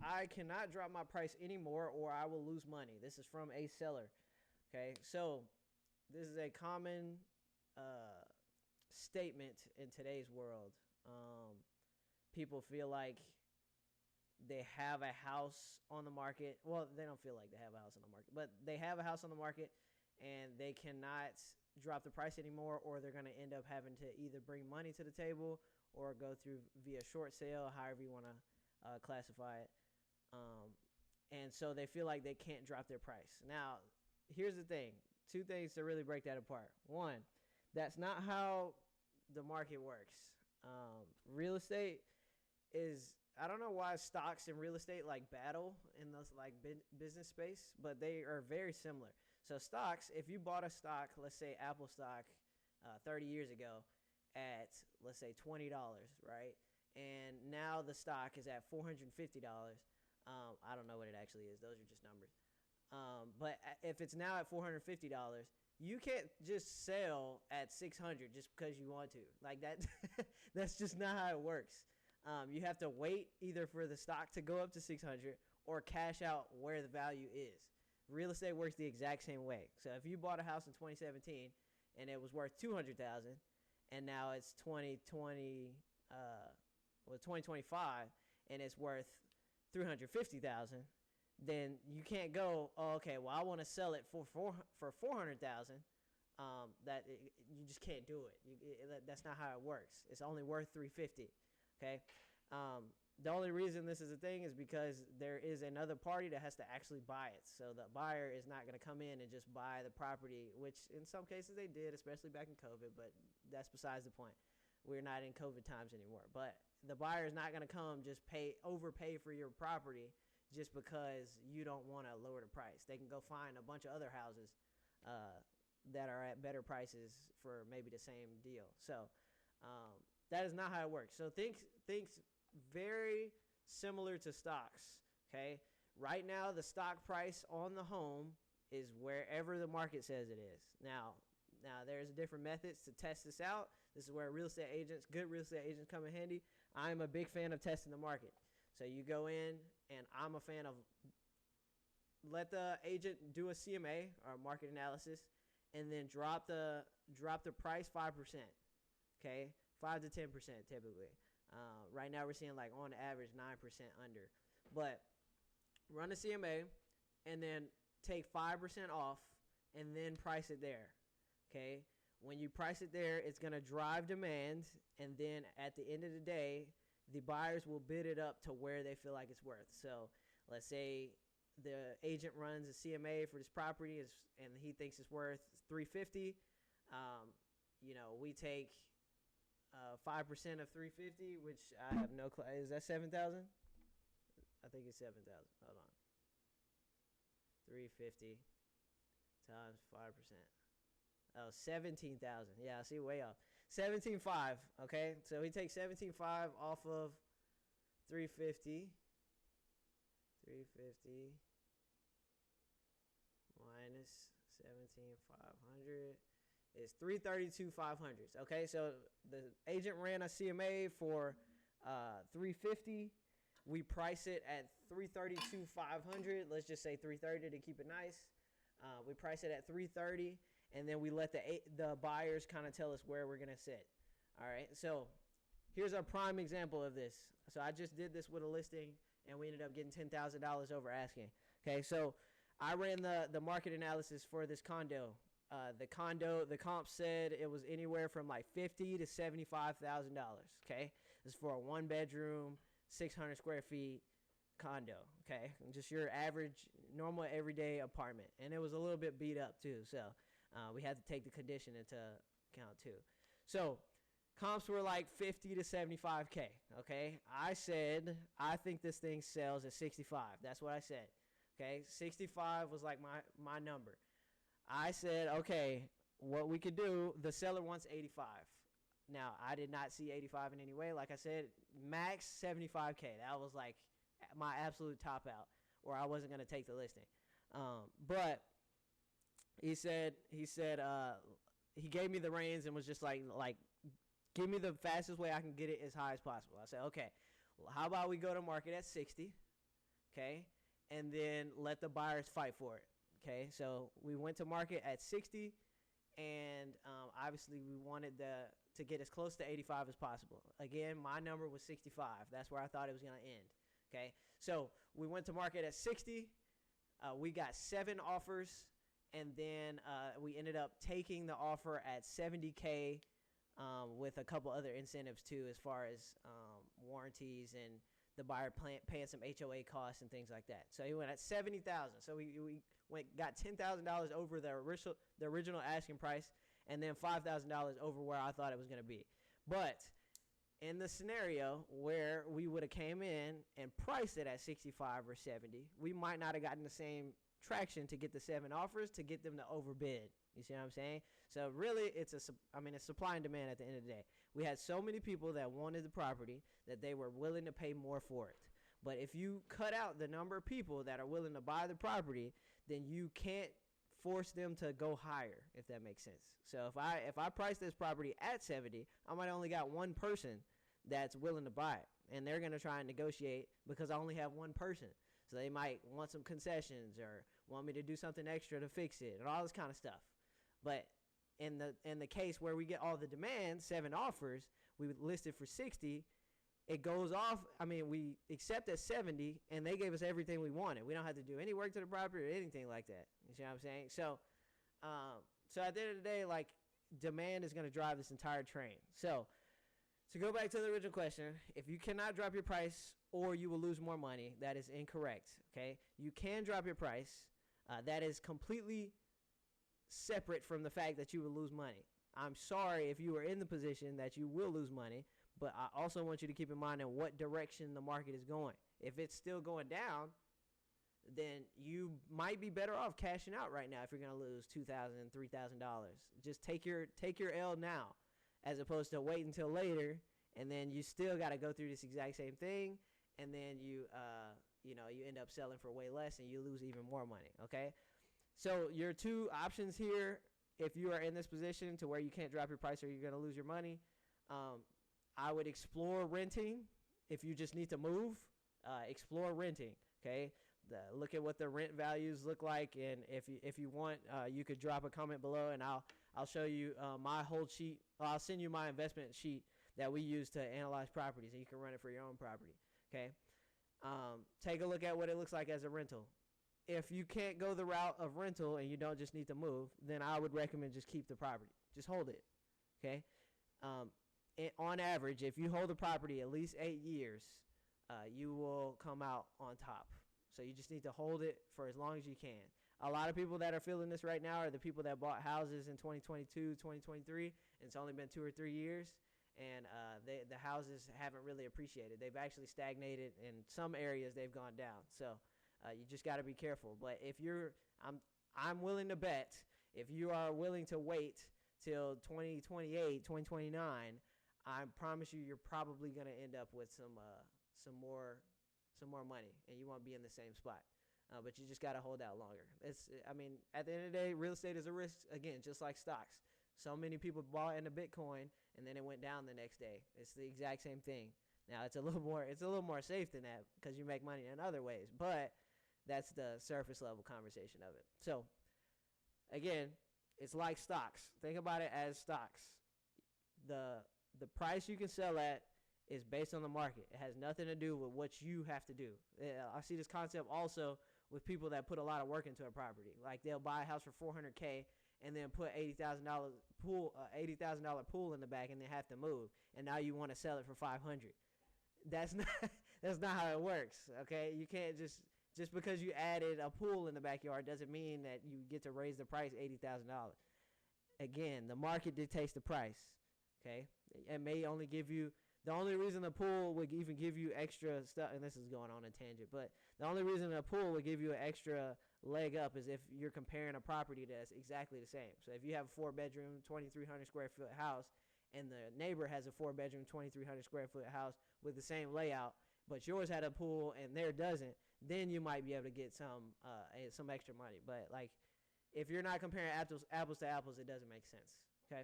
I cannot drop my price anymore or I will lose money. This is from a seller. Okay, so this is a common statement in today's world. People feel like they have a house on the market. Well, they don't feel like they have a house on the market, but they have a house on the market and they cannot drop the price anymore, or they're going to end up having to either bring money to the table or go through via short sale, however you want to classify it. And so they feel like they can't drop their price. Now, here's the thing. Two things to really break that apart. One, that's not how the market works. Real estate is, I don't know why stocks and real estate like battle in this like business space, but they are very similar. So stocks, if you bought a stock, let's say Apple stock 30 years ago at, let's say $20, right? And now the stock is at $450. I don't know what it actually is. Those are just numbers. But if it's now at $450, you can't just sell at $600 just because you want to. Like that, that's just not how it works. You have to wait either for the stock to go up to $600 or cash out where the value is. Real estate works the exact same way. So if you bought a house in 2017 and it was worth $200,000, and now it's 2025 and it's worth $350,000, then you can't go, oh, okay, well, I want to sell it for $400,000. You just can't do it. That's not how it works. It's only worth $350,000. Okay. The only reason this is a thing is because there is another party that has to actually buy it. So the buyer is not going to come in and just buy the property, which in some cases they did, especially back in COVID, but that's besides the point. We're not in COVID times anymore. But the buyer is not going to come just overpay for your property just because you don't want to lower the price. They can go find a bunch of other houses that are at better prices for maybe the same deal. So that is not how it works. So think very similar to stocks, okay? Right now, the stock price on the home is wherever the market says it is. Now there's different methods to test this out. This is where good real estate agents come in handy. I'm a big fan of testing the market. So you go in, and I'm a fan of let the agent do a CMA or market analysis, and then drop the price 5%, okay? 5 to 10% typically. Right now we're seeing like on average 9% under. But run a CMA and then take 5% off and then price it there. Okay? When you price it there, it's going to drive demand, and then at the end of the day, the buyers will bid it up to where they feel like it's worth. So let's say the agent runs a CMA for this property and he thinks it's worth $350. We take 5% of 350, which I have no clue. Is that 7,000? I think it's 7,000. Hold on. 350 times 5%. Oh, 17,000. Yeah, I see, way off. 17.5. Okay, so he takes 17.5 off of 350. 350 minus 17,500. Is 332,500. Okay, so the agent ran a CMA for 350. We price it at 332,500. Let's just say 330 to keep it nice. We price it at 330, and then we let the buyers kind of tell us where we're gonna sit. All right, so here's a prime example of this. So I just did this with a listing, and we ended up getting $10,000 over asking. Okay, so I ran the market analysis for this condo. The comp said it was anywhere from like $50,000 to $75,000. Okay, this is for a 1-bedroom, 600 square feet condo. Okay, just your average, normal, everyday apartment, and it was a little bit beat up too. So we had to take the condition into account too. So comps were like 50 to 75K. Okay, I said I think this thing sells at 65. That's what I said. Okay, 65 was like my number. I said, okay, what we could do, the seller wants 85. Now, I did not see 85 in any way. Like I said, max 75K. That was like my absolute top out, or I wasn't going to take the listing. But he gave me the reins and was just like, give me the fastest way I can get it as high as possible. I said, okay, well, how about we go to market at 60? okay, and then let the buyers fight for it. Okay, so we went to market at 60, and obviously we wanted to get as close to 85 as possible. Again, my number was 65. That's where I thought it was going to end. Okay, so we went to market at 60. We got 7 offers, and then we ended up taking the offer at 70K with a couple other incentives too, as far as warranties and the buyer paying some HOA costs and things like that. So he went at 70,000. So we got $10,000 over the original asking price, and then $5,000 over where I thought it was going to be. But in the scenario where we would have came in and priced it at 65 or 70, we might not have gotten the same traction to get the 7 offers to get them to overbid. You see what I'm saying? So really, it's supply and demand at the end of the day. We had so many people that wanted the property that they were willing to pay more for it. But if you cut out the number of people that are willing to buy the property, then you can't force them to go higher, if that makes sense. So if I price this property at 70, I might only got one person that's willing to buy it, and they're going to try and negotiate because I only have one person. So they might want some concessions or want me to do something extra to fix it and all this kind of stuff. But in the case where we get all the demand, 7 offers, we listed for 60, it goes off. I mean, we accept at 70, and they gave us everything we wanted. We don't have to do any work to the property or anything like that. You see what I'm saying? So, so at the end of the day, like, demand is going to drive this entire train. So, to go back to the original question, if you cannot drop your price or you will lose more money, that is incorrect, okay? You can drop your price. That is completely separate from the fact that you will lose money. I'm sorry if you are in the position that you will lose money, but I also want you to keep in mind in what direction the market is going. If it's still going down, then you might be better off cashing out right now if you're going to lose $2,000, $3,000. Just take your L now, as opposed to wait until later, and then you still got to go through this exact same thing, and then you end up selling for way less and you lose even more money, okay? So your 2 options here, if you are in this position to where you can't drop your price or you're going to lose your money, I would explore renting. If you just need to move, explore renting, okay? Look at what the rent values look like, and if you want, you could drop a comment below, and I'll show you my whole sheet. I'll send you my investment sheet that we use to analyze properties, and you can run it for your own property, okay? Take a look at what it looks like as a rental. If you can't go the route of rental and you don't just need to move, then I would recommend just keep the property. Just hold it, okay? On average, if you hold the property at least 8 years, you will come out on top. So you just need to hold it for as long as you can. A lot of people that are feeling this right now are the people that bought houses in 2022, 2023, and it's only been 2 or 3 years, and the houses haven't really appreciated. They've actually stagnated. In some areas, they've gone down. So you just got to be careful. But if I'm willing to bet, if you are willing to wait till 2028, 2029, I promise you, you're probably going to end up with some more money, and you won't be in the same spot. But you just got to hold out longer. At the end of the day, real estate is a risk, again, just like stocks. So many people bought into Bitcoin, and then it went down the next day. It's the exact same thing. Now, it's a little more safe than that because you make money in other ways, but that's the surface level conversation of it. So, again, it's like stocks. Think about it as stocks. The price you can sell at is based on the market. It has nothing to do with what you have to do. I see this concept also with people that put a lot of work into a property. Like, they'll buy a house for $400K and then put $80,000 pool in the back and then have to move. And now you want to sell it for $500. That's not how it works. Okay, you can't just because you added a pool in the backyard doesn't mean that you get to raise the price $80,000. Again, the market dictates the price. Okay, it may only give you. The only reason the pool would even give you extra stuff, and this is going on a tangent, but the only reason a pool would give you an extra leg up is if you're comparing a property that's exactly the same. So if you have a 4-bedroom, 2,300 square foot house, and the neighbor has a 4-bedroom, 2,300 square foot house with the same layout, but yours had a pool and theirs doesn't, then you might be able to get some extra money. But like, if you're not comparing apples to apples, it doesn't make sense. Okay.